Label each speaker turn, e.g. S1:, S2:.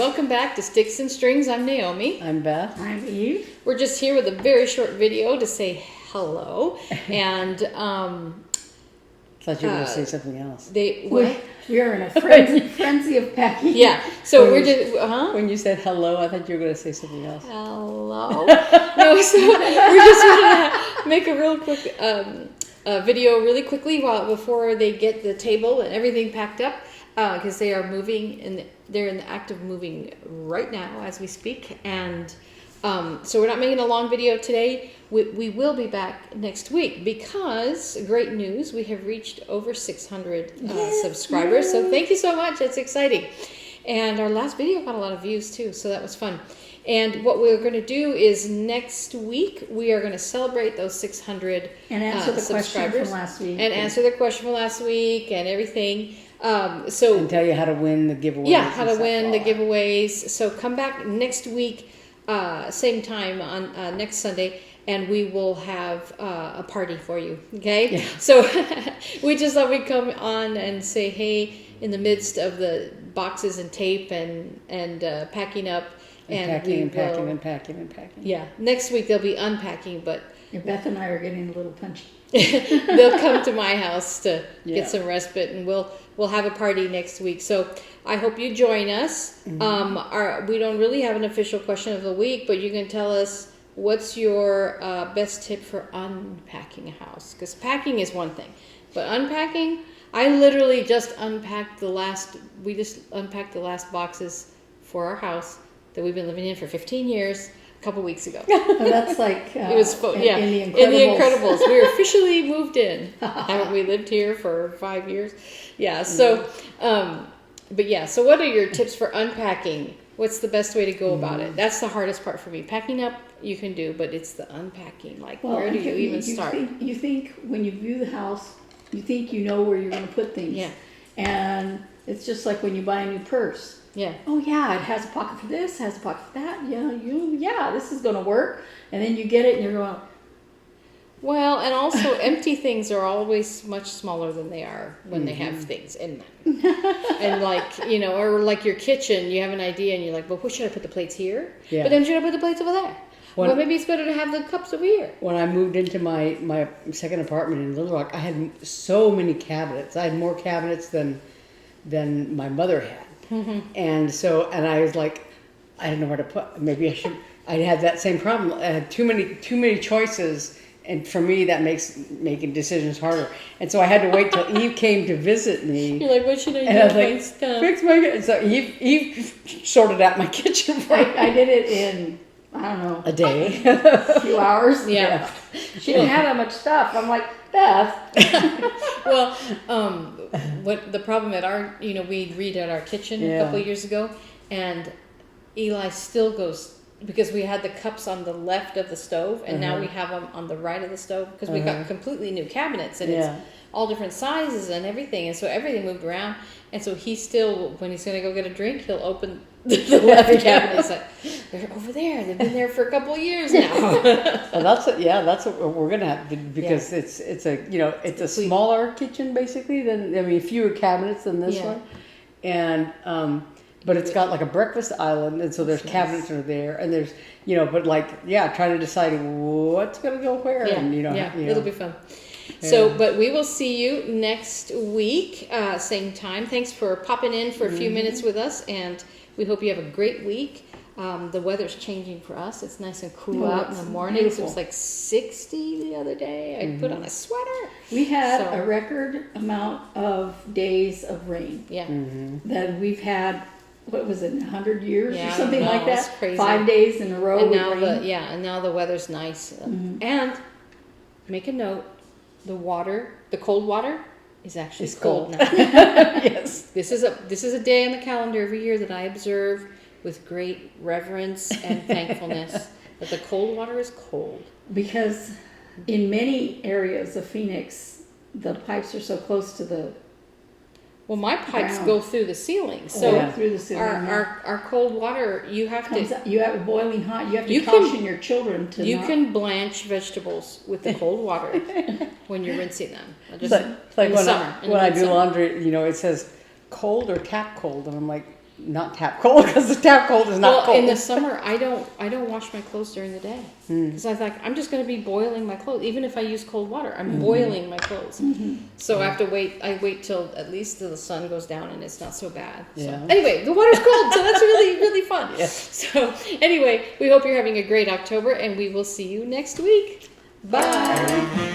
S1: welcome back to Sticks and Strings. I'm Naomi.
S2: I'm Beth.
S3: I'm Eve.
S1: We're just here with a very short video to say hello. And
S2: Thought you were going to say something else.
S3: We are in a frenzy of packing.
S1: Yeah. So we're just
S2: When you said hello, I thought you were going to say something else.
S1: Hello. No, so we're just going to make a real quick video really quickly before they get the table and everything packed up, because they are moving and they're in the act of moving right now as we speak. And so we're not making a long video today. We will be back next week because, great news, we have reached over 600 subscribers. So thank you so much. It's exciting. And our last video got a lot of views too, so that was fun. And what we're going to do is next week we are going to celebrate those 600
S3: and answer the
S1: subscribers
S3: question from last week.
S1: and answer the question from last week and everything. So
S2: and tell you how to win the giveaways.
S1: Yeah, how to win the giveaways. So come back next week, same time on next Sunday, and we will have a party for you. Okay? Yeah. So we just thought we'd come on and say hey in the midst of the boxes and tape and packing up.
S2: And packing.
S1: Yeah. Next week they'll be unpacking, but
S3: Beth and I are getting a little punchy.
S1: they'll come to my house to get some respite, and we'll have a party next week. So I hope you join us. Mm-hmm. We don't really have an official question of the week, but you can tell us what's your best tip for unpacking a house, because packing is one thing, but unpacking, I literally just unpacked the last boxes for our house that we've been living in for 15 years a couple weeks ago.
S3: And that's like
S1: it was
S3: in
S1: The Incredibles. We're officially moved in. Haven't we lived here for 5 years? Yeah. So, but yeah. So, what are your tips for unpacking? What's the best way to go about it? That's the hardest part for me. Packing up you can do, but it's the unpacking. Like, where do you even start?
S3: You think when you view the house, you think you know where you're going to put things.
S1: Yeah.
S3: And it's just like when you buy a new purse.
S1: Yeah.
S3: Oh yeah, it has a pocket for this, has a pocket for that. Yeah, this is going to work. And then you get it and you're going,
S1: well, and also empty things are always much smaller than they are when they have things in them. And like, or like your kitchen, you have an idea and you're like, well, what should I put the plates here? Yeah. But then should I put the plates over there? Well, maybe it's better to have the cups over here.
S2: When I moved into my second apartment in Little Rock, I had so many cabinets. I had more cabinets than my mother had. Mm-hmm. And I was like, I didn't know where to put. Maybe I had that same problem. I had too many choices, and for me that makes making decisions harder. And so I had to wait till Eve came to visit me.
S1: You're like, what should I do
S2: with
S1: my stuff?
S2: Fix my. And so Eve sorted out my kitchen for me.
S3: I did it in, I don't know,
S2: a day,
S3: a few hours.
S1: Yeah.
S3: She didn't have that much stuff. I'm like, Beth.
S1: Well, what the problem at our, we redid our kitchen a couple of years ago, and Eli still goes, because we had the cups on the left of the stove, and now we have them on the right of the stove, because we got completely new cabinets, and it's all different sizes and everything, and so everything moved around, and so he still, when he's going to go get a drink, he'll open the left cabinet. He's like, they're over there. They've been there for a couple of years now.
S2: Well, that's what we're gonna have to, because it's a smaller kitchen basically than fewer cabinets than this one, and but it's got like a breakfast island, and so there's cabinets are there, and there's but trying to decide what's gonna go where, and
S1: it'll be fun. So, but we will see you next week, same time. Thanks for popping in for a few minutes with us, and we hope you have a great week. The weather's changing for us. It's nice and cool out in the mornings. It was like 60 the other day. I put on a sweater.
S3: We had a record amount of days of rain.
S1: Yeah.
S3: That we've had, what was it, 100 years or something like that?
S1: It's crazy.
S3: 5 days in a row.
S1: And now the weather's nice. And make a note, the cold water is actually cold now.
S2: Yes.
S1: This is a day on the calendar every year that I observe with great reverence and thankfulness that the cold water is cold.
S3: Because in many areas of Phoenix, the pipes are so close to the
S1: Well, my pipes go through the ceiling, so
S3: through the ceiling.
S1: Our cold water, you have
S3: you have boiling hot. You have to caution your children to.
S1: You can blanch vegetables with the cold water when you're rinsing them.
S2: Just like when I do laundry, it says cold or tap cold, and I'm like, not tap cold because the tap cold is not cold.
S1: In the summer, I don't wash my clothes during the day because I thought I'm just going to be boiling my clothes. Even if I use cold water, I'm boiling my clothes. So I have to wait. I wait till at least till the sun goes down and it's not so bad. So, anyway, the water's cold, so that's really really fun. So anyway, we hope you're having a great October, and we will see you next week. Bye.